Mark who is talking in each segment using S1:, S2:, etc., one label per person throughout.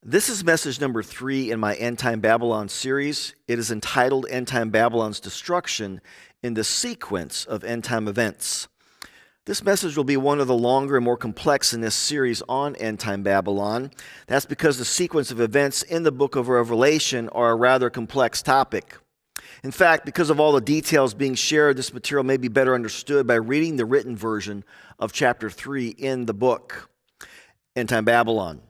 S1: This is message number 3 in my Endtime Babylon series. It is entitled Endtime Babylon's Destruction in the Sequence of Endtime Events. This message will be one of the longer and more complex in this series on Endtime Babylon. That's because the sequence of events in the book of Revelation are a rather complex topic. In fact, because of all the details being shared, this material may be better understood by reading the written version of chapter 3 in the book, Endtime Babylon,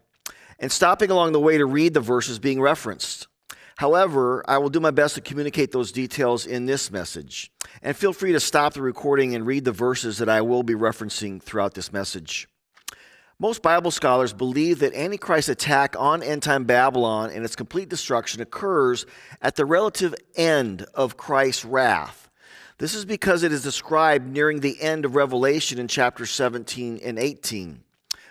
S1: and stopping along the way to read the verses being referenced. However, I will do my best to communicate those details in this message. And feel free to stop the recording and read the verses that I will be referencing throughout this message. Most Bible scholars believe that Antichrist's attack on end-time Babylon and its complete destruction occurs at the relative end of Christ's wrath. This is because it is described nearing the end of Revelation in chapters 17 and 18.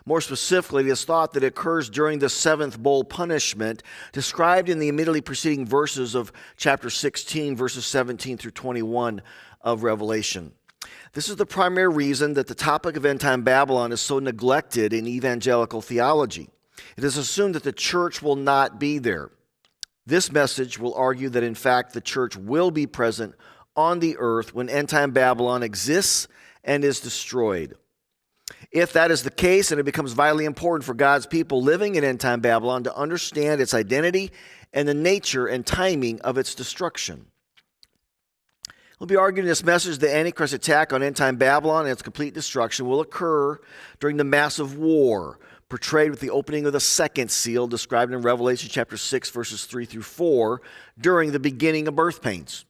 S1: More specifically, it is thought that it occurs during the seventh bowl punishment described in the immediately preceding verses of chapter 16, verses 17 through 21 of Revelation. This is the primary reason that the topic of end-time Babylon is so neglected in evangelical theology. It is assumed that the church will not be there. This message will argue that, in fact, the church will be present on the earth when end-time Babylon exists and is destroyed. If that is the case, then it becomes vitally important for God's people living in end-time Babylon to understand its identity and the nature and timing of its destruction. We'll be arguing in this message the Antichrist attack on end-time Babylon and its complete destruction will occur during the massive war portrayed with the opening of the second seal described in Revelation chapter 6, verses 3 through 4 during the beginning of birth pains.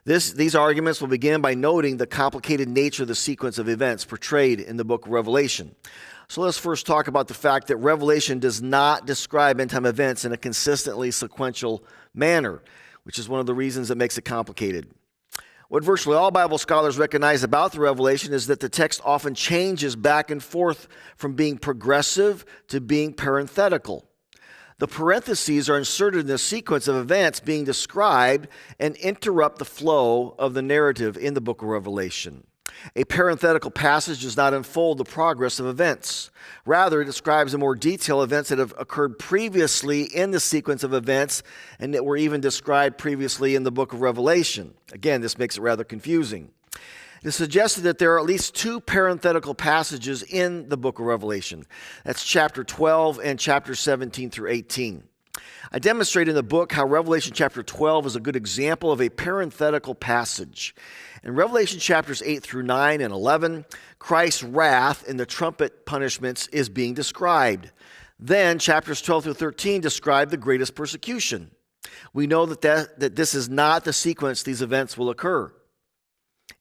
S1: These arguments will begin by noting the complicated nature of the sequence of events portrayed in the book of Revelation. So let's first talk about the fact that Revelation does not describe end-time events in a consistently sequential manner, which is one of the reasons that makes it complicated. What virtually all Bible scholars recognize about the Revelation is that the text often changes back and forth from being progressive to being parenthetical. The parentheses are inserted in the sequence of events being described and interrupt the flow of the narrative in the book of Revelation. A parenthetical passage does not unfold the progress of events. Rather, it describes in more detail events that have occurred previously in the sequence of events and that were even described previously in the book of Revelation. Again, this makes it rather confusing. It is suggested that there are at least 2 parenthetical passages in the book of Revelation. That's chapter 12 and chapter 17 through 18. I demonstrate in the book how Revelation chapter 12 is a good example of a parenthetical passage. In Revelation chapters 8 through 9 and 11, Christ's wrath in the trumpet punishments is being described. Then chapters 12 through 13 describe the greatest persecution. We know that this is not the sequence these events will occur.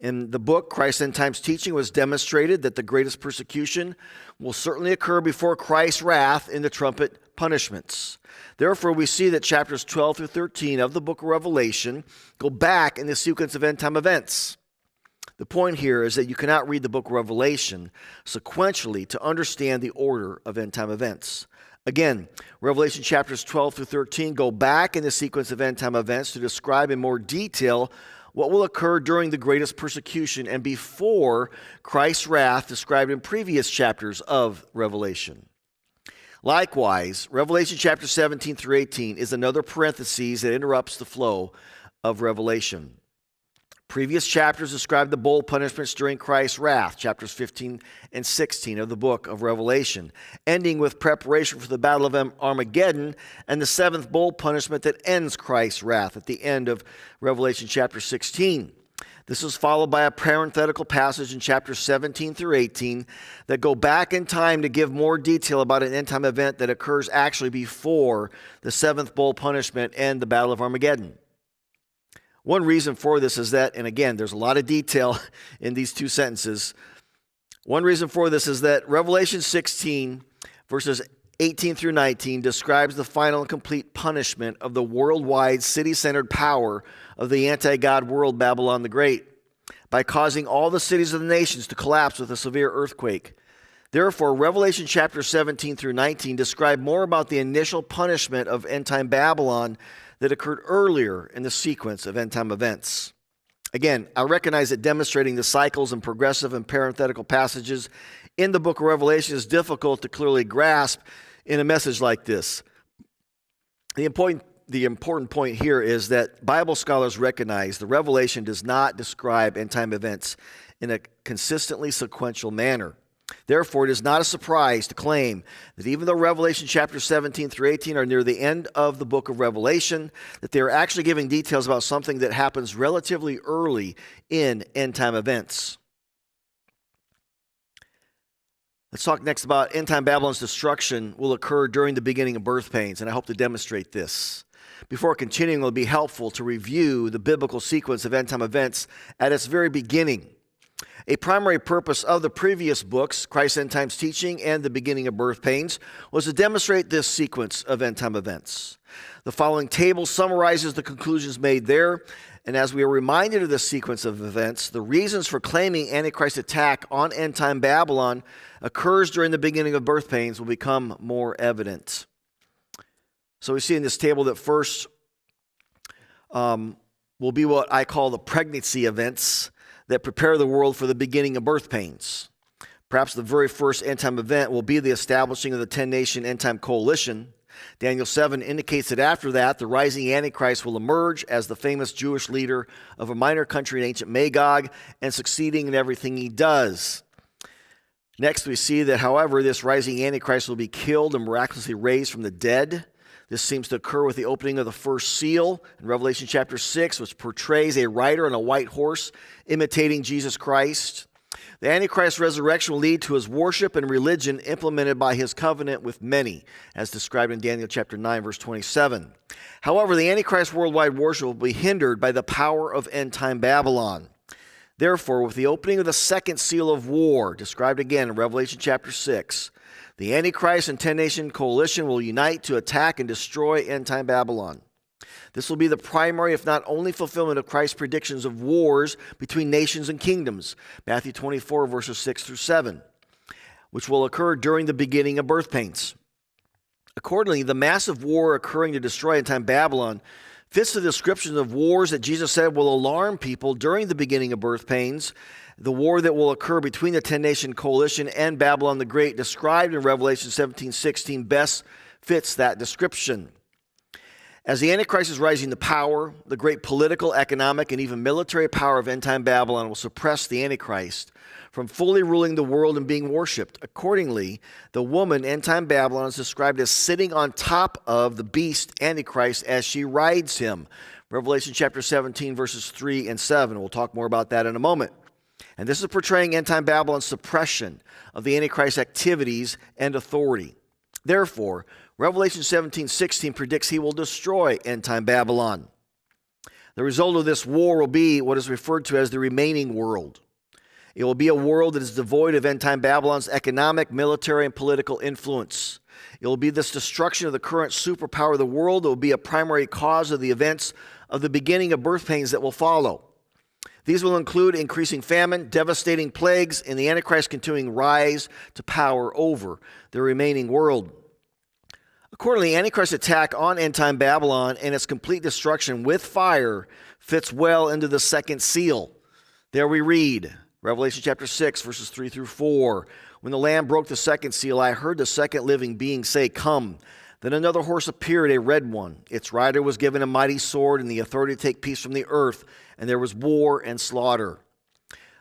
S1: In the book, Christ's End Times teaching was demonstrated that the greatest persecution will certainly occur before Christ's wrath in the trumpet punishments. Therefore, we see that chapters 12 through 13 of the book of Revelation go back in the sequence of end-time events. The point here is that you cannot read the book of Revelation sequentially to understand the order of end-time events. Again, Revelation chapters 12 through 13 go back in the sequence of end-time events to describe in more detail what will occur during the greatest persecution and before Christ's wrath described in previous chapters of Revelation. Likewise, Revelation chapter 17 through 18 is another parenthesis that interrupts the flow of Revelation. Previous chapters describe the bowl punishments during Christ's wrath, chapters 15 and 16 of the book of Revelation, ending with preparation for the battle of Armageddon and the seventh bowl punishment that ends Christ's wrath at the end of Revelation chapter 16. This is followed by a parenthetical passage in chapters 17 through 18 that go back in time to give more detail about an end-time event that occurs actually before the seventh bowl punishment and the battle of Armageddon. One reason for this is that, and again, there's a lot of detail in these 2 sentences. One reason for this is that Revelation 16, verses 18 through 19, describes the final and complete punishment of the worldwide city-centered power of the anti-God world Babylon the Great by causing all the cities of the nations to collapse with a severe earthquake. Therefore, Revelation chapter 17 through 19 describe more about the initial punishment of end-time Babylon that occurred earlier in the sequence of end-time events. Again, I recognize that demonstrating the cycles and progressive and parenthetical passages in the book of Revelation is difficult to clearly grasp in a message like this. The important point here is that Bible scholars recognize the Revelation does not describe end-time events in a consistently sequential manner. Therefore, it is not a surprise to claim that even though Revelation chapter 17 through 18 are near the end of the book of Revelation, that they are actually giving details about something that happens relatively early in end-time events. Let's talk next about Endtime Babylon's destruction will occur during the beginning of birth pains, and I hope to demonstrate this. Before continuing, it will be helpful to review the biblical sequence of end-time events at its very beginning. A primary purpose of the previous books, Christ's End Times Teaching and the Beginning of Birth Pains, was to demonstrate this sequence of end-time events. The following table summarizes the conclusions made there, and as we are reminded of this sequence of events, the reasons for claiming Antichrist's attack on end-time Babylon occurs during the beginning of birth pains will become more evident. So we see in this table that first will be what I call the pregnancy events that prepare the world for the beginning of birth pains. Perhaps the very first end-time event will be the establishing of the 10-nation end-time coalition. Daniel 7 indicates that after that, the rising Antichrist will emerge as the famous Jewish leader of a minor country in ancient Magog and succeeding in everything he does. Next, we see that, however, this rising Antichrist will be killed and miraculously raised from the dead. This seems to occur with the opening of the first seal in Revelation chapter 6, which portrays a rider on a white horse imitating Jesus Christ. The Antichrist's resurrection will lead to his worship and religion implemented by his covenant with many, as described in Daniel chapter 9, verse 27. However, the Antichrist's worldwide worship will be hindered by the power of end-time Babylon. Therefore, with the opening of the second seal of war, described again in Revelation chapter 6, the Antichrist and 10-nation coalition will unite to attack and destroy end-time Babylon. This will be the primary, if not only, fulfillment of Christ's predictions of wars between nations and kingdoms, Matthew 24, verses 6 through 7, which will occur during the beginning of birth pains. Accordingly, the massive war occurring to destroy end-time Babylon fits the description of wars that Jesus said will alarm people during the beginning of birth pains. The war that will occur between the 10-nation coalition and Babylon the Great, described in Revelation 17:16, best fits that description. As the Antichrist is rising to power, the great political, economic, and even military power of end-time Babylon will suppress the Antichrist from fully ruling the world and being worshipped. Accordingly, the woman, end-time Babylon, is described as sitting on top of the beast, Antichrist, as she rides him. Revelation chapter 17, verses 3 and 7. We'll talk more about that in a moment. And this is portraying end-time Babylon's suppression of the Antichrist's activities and authority. Therefore, Revelation 17:16 predicts he will destroy end-time Babylon. The result of this war will be what is referred to as the remaining world. It will be a world that is devoid of end-time Babylon's economic, military, and political influence. It will be this destruction of the current superpower of the world that will be a primary cause of the events of the beginning of birth pains that will follow. These will include increasing famine, devastating plagues, and the Antichrist's continuing rise to power over the remaining world. Accordingly, Antichrist's attack on end-time Babylon and its complete destruction with fire fits well into the second seal. There we read, Revelation chapter 6, verses 3 through 4. When the Lamb broke the second seal, I heard the second living being say, "Come." Then another horse appeared, a red one. Its rider was given a mighty sword and the authority to take peace from the earth, and there was war and slaughter.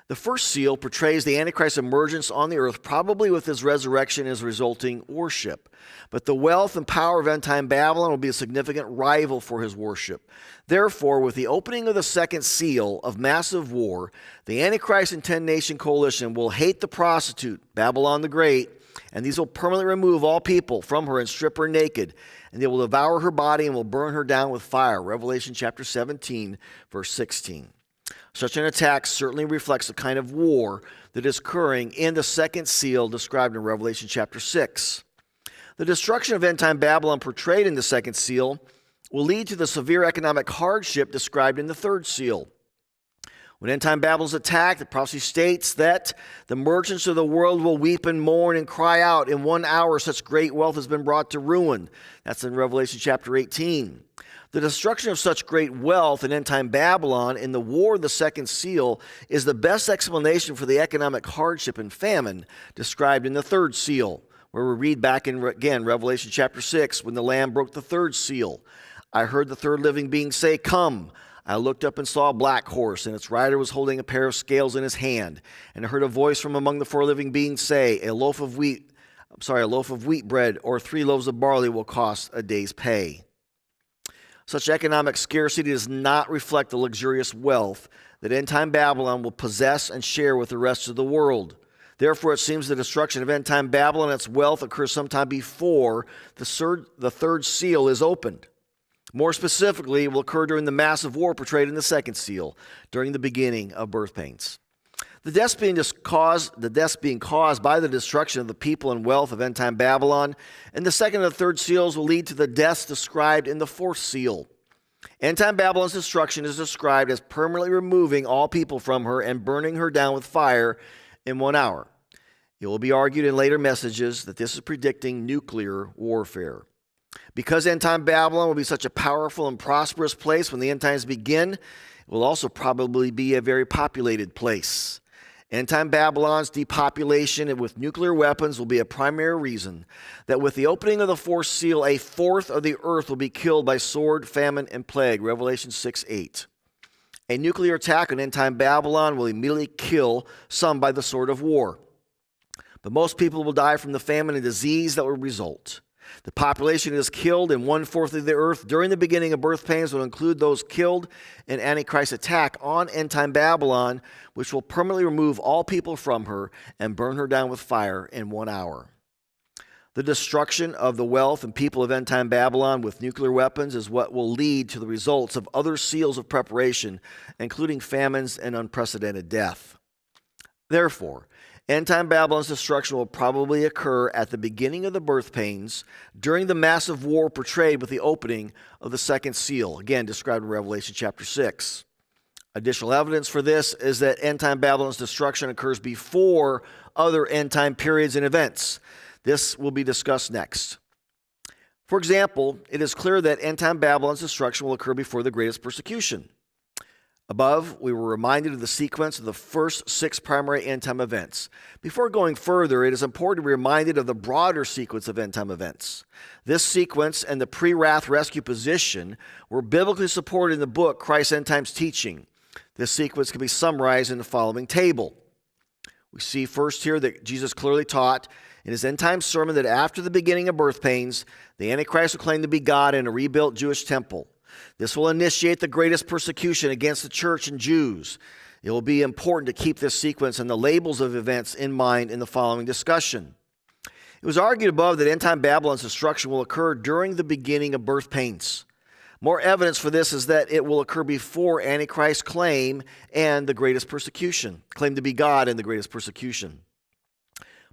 S1: The first seal portrays the Antichrist's emergence on the earth, probably with his resurrection and his resulting worship. But the wealth and power of end-time Babylon will be a significant rival for his worship. Therefore, with the opening of the second seal of massive war, the Antichrist and 10-nation coalition will hate the prostitute, Babylon the Great, and these will permanently remove all people from her and strip her naked, and they will devour her body and will burn her down with fire. Revelation chapter 17, verse 16. Such an attack certainly reflects the kind of war that is occurring in the second seal described in Revelation chapter 6. The destruction of end-time Babylon portrayed in the second seal will lead to the severe economic hardship described in the third seal. When end-time Babylon is attacked, the prophecy states that the merchants of the world will weep and mourn and cry out. In 1 hour, such great wealth has been brought to ruin. That's in Revelation chapter 18. The destruction of such great wealth in end-time Babylon in the war of the second seal is the best explanation for the economic hardship and famine described in the third seal, where we read back in, again, Revelation chapter 6, when the Lamb broke the third seal. I heard the third living being say, "Come." I looked up and saw a black horse, and its rider was holding a pair of scales in his hand. And I heard a voice from among the four living beings say, a loaf of wheat bread or 3 loaves of barley will cost a day's pay. Such economic scarcity does not reflect the luxurious wealth that end-time Babylon will possess and share with the rest of the world. Therefore, it seems the destruction of end-time Babylon and its wealth occurs sometime before the third seal is opened. More specifically, it will occur during the massive war portrayed in the second seal, during the beginning of birth pains. The deaths being caused by the destruction of the people and wealth of end-time Babylon and the second and the third seals will lead to the deaths described in the fourth seal. End-time Babylon's destruction is described as permanently removing all people from her and burning her down with fire in 1 hour. It will be argued in later messages that this is predicting nuclear warfare. Because end-time Babylon will be such a powerful and prosperous place when the end times begin, it will also probably be a very populated place. End-time Babylon's depopulation with nuclear weapons will be a primary reason that with the opening of the fourth seal, a fourth of the earth will be killed by sword, famine, and plague, Revelation 6:8. A nuclear attack on end-time Babylon will immediately kill some by the sword of war. But most people will die from the famine and disease that will result. The population is killed in 1/4 of the earth during the beginning of birth pains will include those killed in Antichrist's attack on end-time Babylon, which will permanently remove all people from her and burn her down with fire in 1 hour. The destruction of the wealth and people of end-time Babylon with nuclear weapons is what will lead to the results of other seals of preparation, including famines and unprecedented death. Therefore, end-time Babylon's destruction will probably occur at the beginning of the birth pains during the massive war portrayed with the opening of the second seal, again described in Revelation chapter 6. Additional evidence for this is that end-time Babylon's destruction occurs before other end-time periods and events. This will be discussed next. For example, it is clear that end-time Babylon's destruction will occur before the greatest persecution. Above, we were reminded of the sequence of the first 6 primary end-time events. Before going further, it is important to be reminded of the broader sequence of end-time events. This sequence and the pre-wrath rescue position were biblically supported in the book Christ's End Times Teaching. This sequence can be summarized in the following table. We see first here that Jesus clearly taught in his end-time sermon that after the beginning of birth pains, the Antichrist will claim to be God in a rebuilt Jewish temple. This will initiate the greatest persecution against the church and Jews. It will be important to keep this sequence and the labels of events in mind in the following discussion. It was argued above that end-time Babylon's destruction will occur during the beginning of birth pains. More evidence for this is that it will occur before Antichrist's claim and the greatest persecution, claim to be God and the greatest persecution.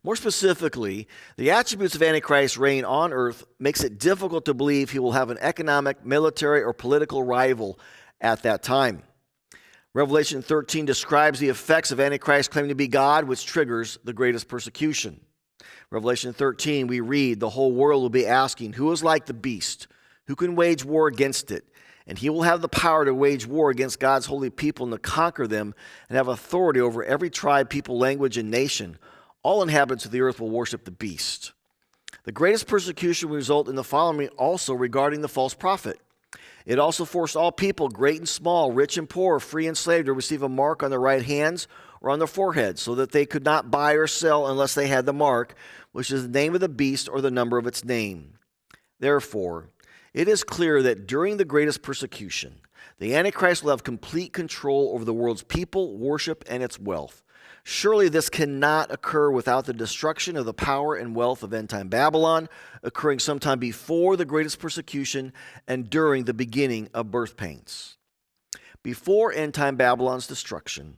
S1: More specifically, the attributes of Antichrist's reign on earth makes it difficult to believe he will have an economic, military, or political rival at that time. Revelation 13 describes the effects of Antichrist's claim to be God, which triggers the greatest persecution. Revelation 13, we read, the whole world will be asking, who is like the beast? Who can wage war against it? And he will have the power to wage war against God's holy people and to conquer them and have authority over every tribe, people, language, and nation. All inhabitants of the earth will worship the beast. The greatest persecution will result in the following also regarding the false prophet. It also forced all people, great and small, rich and poor, free and slave, to receive a mark on their right hands or on their foreheads, so that they could not buy or sell unless they had the mark, which is the name of the beast or the number of its name. Therefore, it is clear that during the greatest persecution, the Antichrist will have complete control over the world's people, worship, and its wealth. Surely this cannot occur without the destruction of the power and wealth of end-time Babylon, occurring sometime before the greatest persecution and during the beginning of birth pains. Before end-time Babylon's destruction,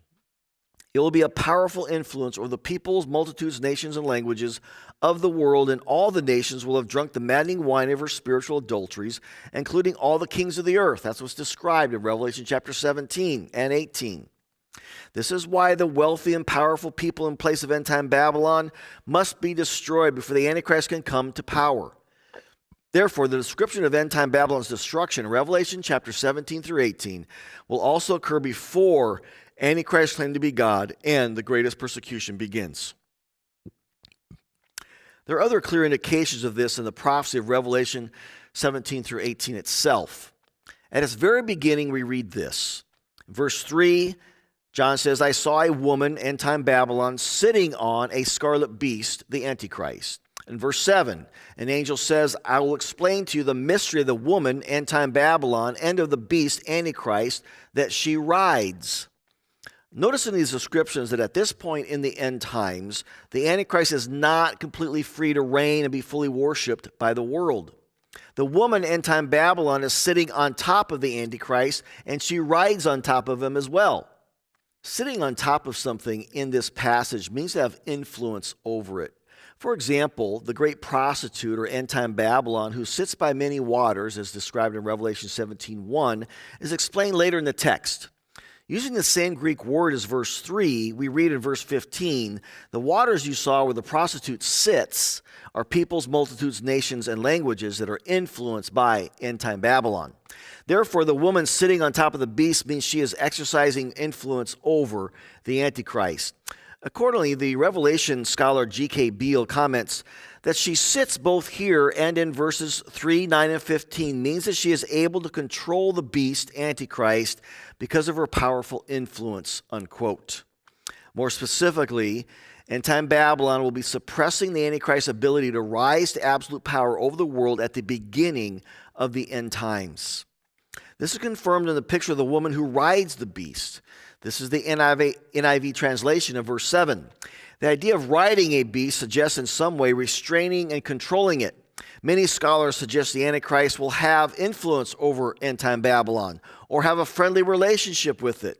S1: it will be a powerful influence over the peoples, multitudes, nations, and languages of the world, and all the nations will have drunk the maddening wine of her spiritual adulteries, including all the kings of the earth. That's what's described in Revelation chapter 17 and 18. This is why the wealthy and powerful people in place of end-time Babylon must be destroyed before the Antichrist can come to power. Therefore, the description of end-time Babylon's destruction in Revelation chapter 17 through 18 will also occur before Antichrist's claim to be God and the greatest persecution begins. There are other clear indications of this in the prophecy of Revelation 17 through 18 itself. At its very beginning, we read this. In verse 3, John says, I saw a woman, Endtime Babylon, sitting on a scarlet beast, the Antichrist. In verse 7, an angel says, I will explain to you the mystery of the woman, Endtime Babylon, and of the beast, Antichrist, that she rides. Notice in these descriptions that at this point in the end times, the Antichrist is not completely free to reign and be fully worshipped by the world. The woman, Endtime Babylon, is sitting on top of the Antichrist, and she rides on top of him as well. Sitting on top of something in this passage means to have influence over it. For example, the great prostitute or Endtime Babylon, who sits by many waters, as described in Revelation 17:1, is explained later in the text. Using the same Greek word as verse 3, we read in verse 15, the waters you saw where the prostitute sits are peoples, multitudes, nations, and languages that are influenced by Endtime Babylon. Therefore, the woman sitting on top of the beast means she is exercising influence over the Antichrist. Accordingly, the Revelation scholar G.K. Beale comments that she sits both here and in verses 3, 9, and 15 means that she is able to control the beast, Antichrist, because of her powerful influence, unquote. More specifically, Endtime Babylon will be suppressing the Antichrist's ability to rise to absolute power over the world at the beginning of the end times. This is confirmed in the picture of the woman who rides the beast. This is the NIV translation of verse 7. The idea of riding a beast suggests in some way restraining and controlling it. Many scholars suggest the Antichrist will have influence over Endtime Babylon or have a friendly relationship with it.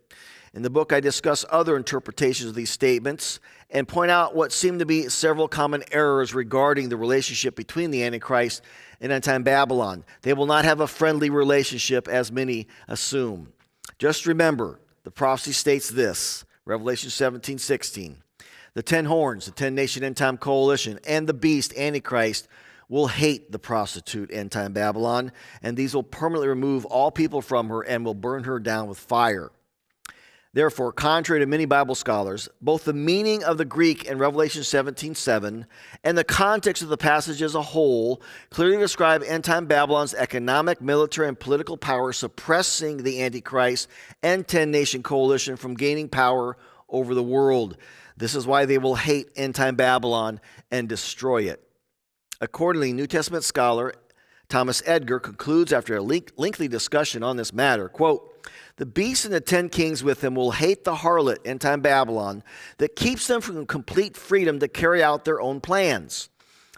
S1: In the book, I discuss other interpretations of these statements and point out what seem to be several common errors regarding the relationship between the Antichrist and Endtime Babylon. They will not have a friendly relationship, as many assume. Just remember, the prophecy states this, Revelation 17:16. The 10 horns, the 10-nation end-time coalition, and the beast, Antichrist, will hate the prostitute, Endtime Babylon, and these will permanently remove all people from her and will burn her down with fire. Therefore, contrary to many Bible scholars, both the meaning of the Greek in Revelation 17:7 and the context of the passage as a whole clearly describe Endtime Babylon's economic, military, and political power suppressing the Antichrist and 10-nation coalition from gaining power over the world. This is why they will hate Endtime Babylon and destroy it. Accordingly, New Testament scholar Thomas Edgar concludes after a lengthy discussion on this matter, quote, the beast and the 10 kings with him will hate the harlot, Endtime Babylon, that keeps them from complete freedom to carry out their own plans.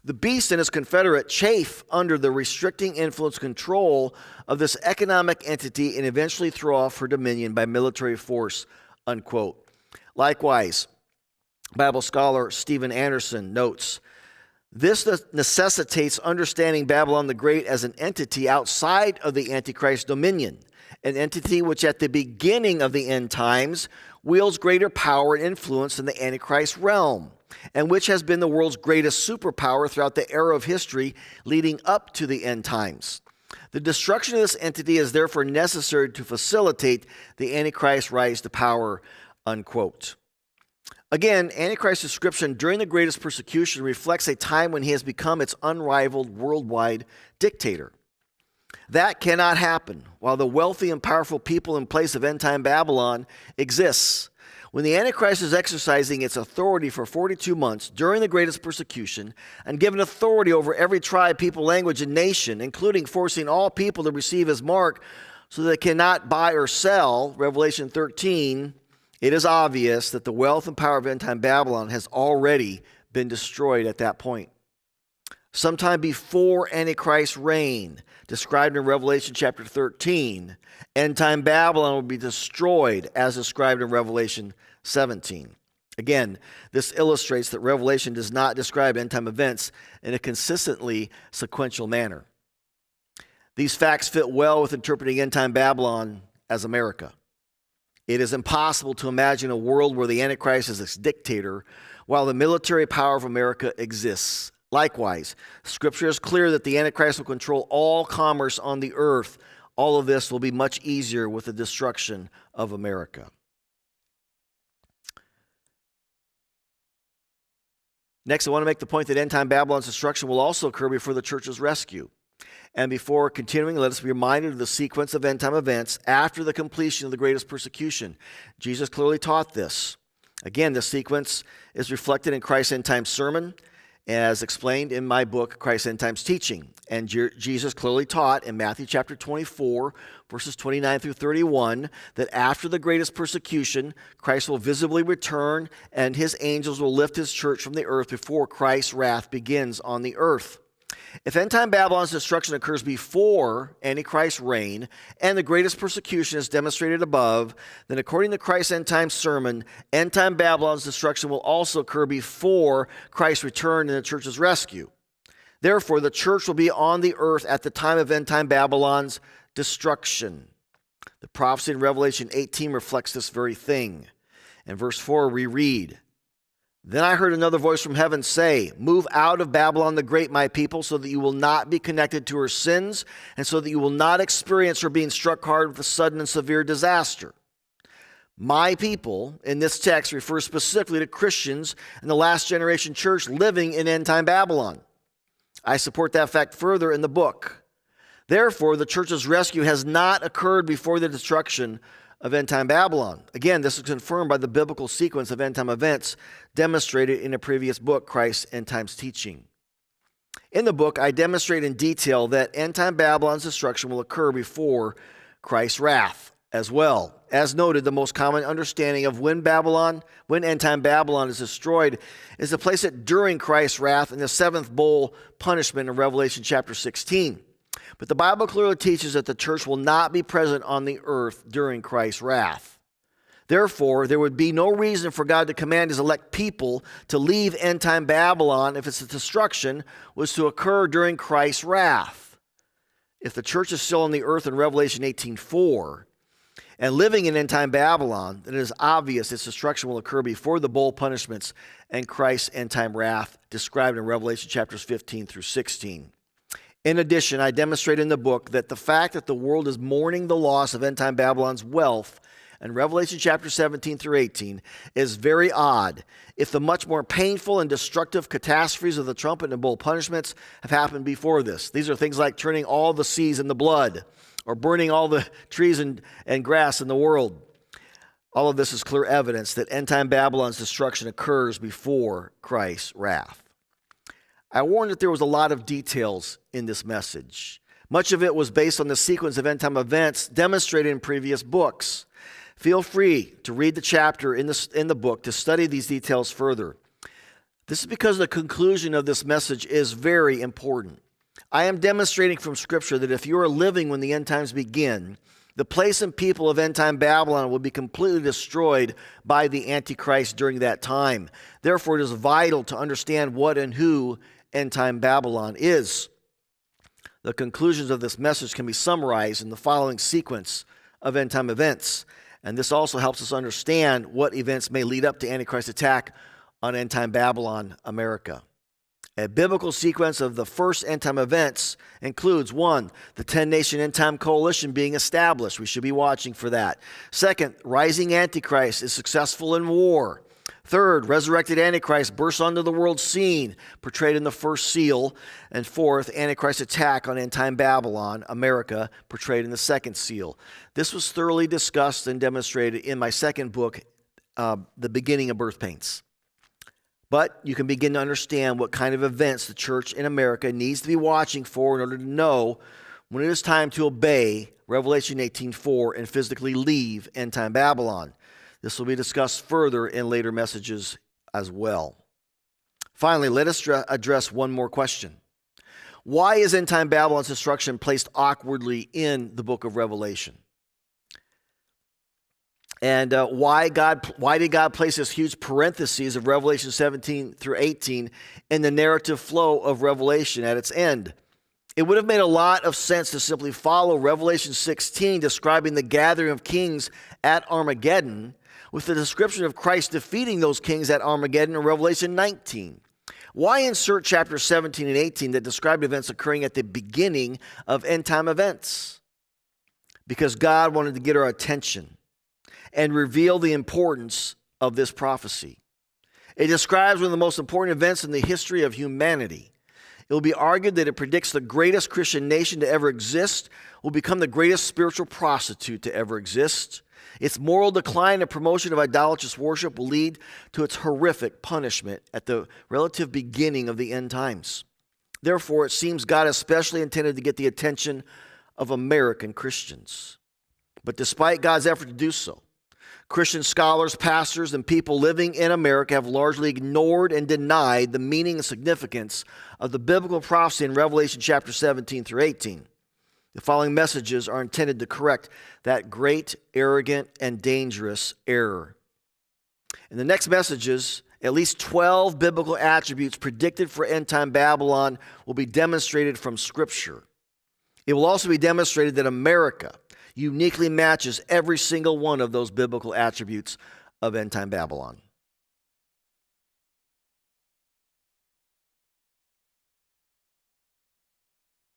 S1: The beast and his confederate chafe under the restricting influence control of this economic entity and eventually throw off her dominion by military force, unquote. Likewise, Bible scholar Stephen Anderson notes, this necessitates understanding Babylon the Great as an entity outside of the Antichrist dominion, an entity which at the beginning of the end times wields greater power and influence in the Antichrist realm, and which has been the world's greatest superpower throughout the era of history leading up to the end times. The destruction of this entity is therefore necessary to facilitate the Antichrist's rise to power, unquote. Again, Antichrist's description during the greatest persecution reflects a time when he has become its unrivaled worldwide dictator. That cannot happen while the wealthy and powerful people in place of Endtime Babylon exists. When the Antichrist is exercising its authority for 42 months during the greatest persecution and given authority over every tribe, people, language, and nation, including forcing all people to receive his mark so they cannot buy or sell, Revelation 13, it is obvious that the wealth and power of Endtime Babylon has already been destroyed at that point. Sometime before Antichrist's reign, described in Revelation chapter 13, Endtime Babylon will be destroyed as described in Revelation 17. Again, this illustrates that Revelation does not describe end-time events in a consistently sequential manner. These facts fit well with interpreting Endtime Babylon as America. It is impossible to imagine a world where the Antichrist is its dictator while the military power of America exists. Likewise, Scripture is clear that the Antichrist will control all commerce on the earth. All of this will be much easier with the destruction of America. Next, I want to make the point that end-time Babylon's destruction will also occur before the church's rescue. And before continuing, let us be reminded of the sequence of end-time events after the completion of the greatest persecution. Jesus clearly taught this. Again, the sequence is reflected in Christ's end-time sermon, as explained in my book, Christ's End Times Teaching. And Jesus clearly taught in Matthew chapter 24, verses 29 through 31, that after the greatest persecution, Christ will visibly return and his angels will lift his church from the earth before Christ's wrath begins on the earth. If end-time Babylon's destruction occurs before Antichrist's reign and the greatest persecution is demonstrated above, then according to Christ's end-time sermon, end-time Babylon's destruction will also occur before Christ's return and the church's rescue. Therefore, the church will be on the earth at the time of end-time Babylon's destruction. The prophecy in Revelation 18 reflects this very thing. In verse 4, we read, "Then I heard another voice from heaven say, 'Move out of Babylon the Great, my people, so that you will not be connected to her sins, and so that you will not experience her being struck hard with a sudden and severe disaster.'" My people, in this text, refers specifically to Christians in the last generation church living in end-time Babylon. I support that fact further in the book. Therefore, the church's rescue has not occurred before the destruction of end-time Babylon. Again, this is confirmed by the biblical sequence of end-time events demonstrated in a previous book, Christ's End Times Teaching. In the book, I demonstrate in detail that end-time Babylon's destruction will occur before Christ's wrath as well. As noted, the most common understanding of when end-time Babylon is destroyed is to place it during Christ's wrath in the seventh bowl punishment in Revelation chapter 16. But the Bible clearly teaches that the church will not be present on the earth during Christ's wrath. Therefore, there would be no reason for God to command his elect people to leave end-time Babylon if its destruction was to occur during Christ's wrath. If the church is still on the earth in Revelation 18:4 and living in end-time Babylon, then it is obvious its destruction will occur before the bowl punishments and Christ's end-time wrath described in Revelation chapters 15 through 16. In addition, I demonstrate in the book that the fact that the world is mourning the loss of end-time Babylon's wealth in Revelation chapter 17 through 18 is very odd if the much more painful and destructive catastrophes of the trumpet and bowl punishments have happened before this. These are things like turning all the seas into blood or burning all the trees and grass in the world. All of this is clear evidence that end-time Babylon's destruction occurs before Christ's wrath. I warned that there was a lot of details in this message. Much of it was based on the sequence of end-time events demonstrated in previous books. Feel free to read the chapter in the book to study these details further. This is because the conclusion of this message is very important. I am demonstrating from Scripture that if you are living when the end times begin, the place and people of end-time Babylon will be completely destroyed by the Antichrist during that time. Therefore, it is vital to understand what and who end-time Babylon is. The conclusions of this message can be summarized in the following sequence of end-time events. And this also helps us understand what events may lead up to Antichrist's attack on end-time Babylon, America. A biblical sequence of the first end-time events includes 1, the 10-nation end-time coalition being established. We should be watching for that. 2nd, rising Antichrist is successful in war. 3rd, resurrected Antichrist bursts onto the world scene, portrayed in the first seal. And 4th, Antichrist's attack on end-time Babylon, America, portrayed in the second seal. This was thoroughly discussed and demonstrated in my second book, The Beginning of Birth Pains. But you can begin to understand what kind of events the church in America needs to be watching for in order to know when it is time to obey Revelation 18:4 and physically leave end-time Babylon. This will be discussed further in later messages as well. Finally, let us address one more question. Why is end-time Babylon's destruction placed awkwardly in the book of Revelation? And why did God place this huge parentheses of Revelation 17 through 18 in the narrative flow of Revelation at its end? It would have made a lot of sense to simply follow Revelation 16 describing the gathering of kings at Armageddon with the description of Christ defeating those kings at Armageddon in Revelation 19. Why insert chapters 17 and 18 that describe events occurring at the beginning of end-time events? Because God wanted to get our attention and reveal the importance of this prophecy. It describes one of the most important events in the history of humanity. It will be argued that it predicts the greatest Christian nation to ever exist will become the greatest spiritual prostitute to ever exist. Its moral decline and promotion of idolatrous worship will lead to its horrific punishment at the relative beginning of the end times. Therefore, it seems God especially intended to get the attention of American Christians. But despite God's effort to do so, Christian scholars, pastors, and people living in America have largely ignored and denied the meaning and significance of the biblical prophecy in Revelation chapter 17 through 18. The following messages are intended to correct that great, arrogant, and dangerous error. In the next messages, at least 12 biblical attributes predicted for end-time Babylon will be demonstrated from Scripture. It will also be demonstrated that America uniquely matches every single one of those biblical attributes of end-time Babylon.